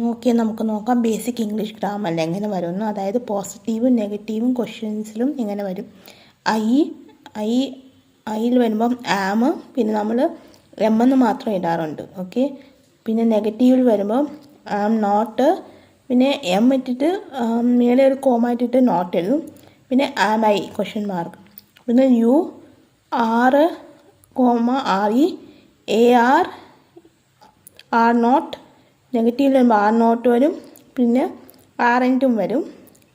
Okay, നമുക്ക് നോക്കാം basic English ഗ്രാമറിൽ എങ്ങനെ വരുമെന്ന്. അതായത് പോസിറ്റീവും നെഗറ്റീവും ക്വസ്റ്റ്യൻസിലും എങ്ങനെ വരും. ഐയിൽ വരുമ്പം ആം, പിന്നെ നമ്മൾ എം എന്ന് മാത്രം ഇടാറുണ്ട്. ഓക്കെ, പിന്നെ നെഗറ്റീവിൽ വരുമ്പം ആം നോട്ട്, പിന്നെ എം ഇട്ടിട്ട് മേലെ ഒരു കോമ ഇട്ടിട്ട് നോട്ട് എഴുതും. പിന്നെ ആം ഐ ക്വസ്റ്റ്യൻ മാർക്ക്. പിന്നെ you are comma R E A are not. നെഗറ്റീവിൽ വരുമ്പോൾ ആർ നോട്ട് വരും, പിന്നെ ആർ എൻറ്റും വരും.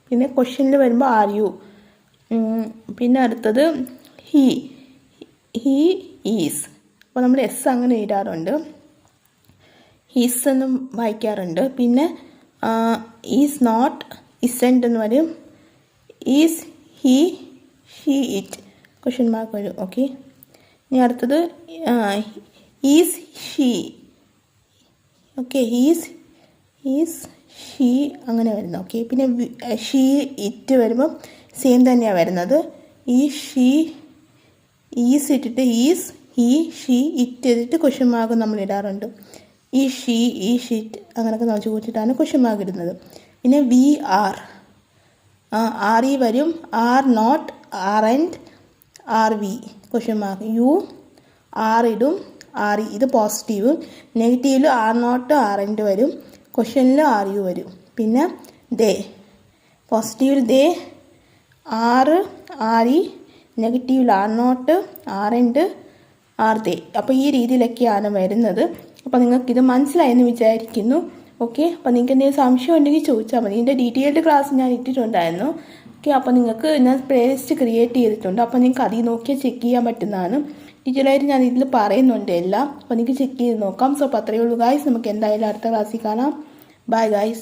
പിന്നെ ക്വസ്റ്റ്യനിൽ വരുമ്പോൾ ആർ യു. പിന്നെ അടുത്തത് ഹി ഈസ്. അപ്പോൾ നമ്മൾ എസ് അങ്ങനെ ഇടാറുണ്ട്, ഹിസ് എന്നും വായിക്കാറുണ്ട്. പിന്നെ ഈസ് നോട്ട് ഇസെൻറ്റ് എന്ന് വരും. Is he she it question mark വരും. ഓക്കെ, ഇനി അടുത്തത് is she. Okay, is she അങ്ങനെ വരുന്നത്. ഓക്കെ, പിന്നെ ഷീ ഇറ്റ് വരുമ്പം സെയിം തന്നെയാണ് വരുന്നത്. ഈ ഷീ ഈസ് ഇട്ടിട്ട് ഈസ് ഹി ഷീ ഇറ്റ് ചെയ്തിട്ട് ക്വസ്റ്റ്യൻ മാർക്ക് നമ്മൾ ഇടാറുണ്ട്. ഈ ഷീ ഈ ഷീറ്റ് അങ്ങനെയൊക്കെ നമ്മൾ ചോദിച്ചിട്ടാണ് ക്വസ്റ്റ്യൻ മാർക്ക് ഇടുന്നത്. പിന്നെ വി ആർ ഇ വരും, are not aren't are we question mark. You are ഇടും, ആർ ഇ ഇത് പോസിറ്റീവ്. നെഗറ്റീവിൽ ആർ നോട്ട് ആർ എൻഡ് വരും, ക്വസ്റ്റ്യനിൽ ആർ യു വരും. പിന്നെ ദേ പോസിറ്റീവിൽ ദേ ആർ ഇ, നെഗറ്റീവിൽ are not aren't are they. അപ്പോൾ ഈ രീതിയിലൊക്കെയാണ് വരുന്നത്. അപ്പോൾ നിങ്ങൾക്കിത് മനസ്സിലായെന്ന് വിചാരിക്കുന്നു. ഓക്കെ, അപ്പോൾ നിങ്ങൾക്ക് എന്തെങ്കിലും സംശയം ഉണ്ടെങ്കിൽ ചോദിച്ചാൽ മതി. ഇതിൻ്റെ ഡീറ്റെയിൽഡ് ക്ലാസ് ഞാൻ ഇട്ടിട്ടുണ്ടായിരുന്നു. ഓക്കെ, അപ്പോൾ നിങ്ങൾക്ക് ഞാൻ പ്ലേലിസ്റ്റ് ക്രിയേറ്റ് ചെയ്തിട്ടുണ്ട്. അപ്പോൾ നിങ്ങൾക്ക് അതിൽ നോക്കിയാൽ ചെക്ക് ചെയ്യാൻ പറ്റുന്നതാണ്. ഡീറ്റെയിലായിട്ട് ഞാൻ ഇതിൽ പറയുന്നുണ്ട് എല്ലാം. അപ്പോൾ നിങ്ങൾക്ക് ചെക്ക് ചെയ്ത് നോക്കാം. സോ അപ്പോൾ അത്രയേ ഉള്ളൂ ഗായ്സ്. നമുക്ക് എന്തായാലും അടുത്ത ക്ലാസ്സിൽ കാണാം. Bye guys.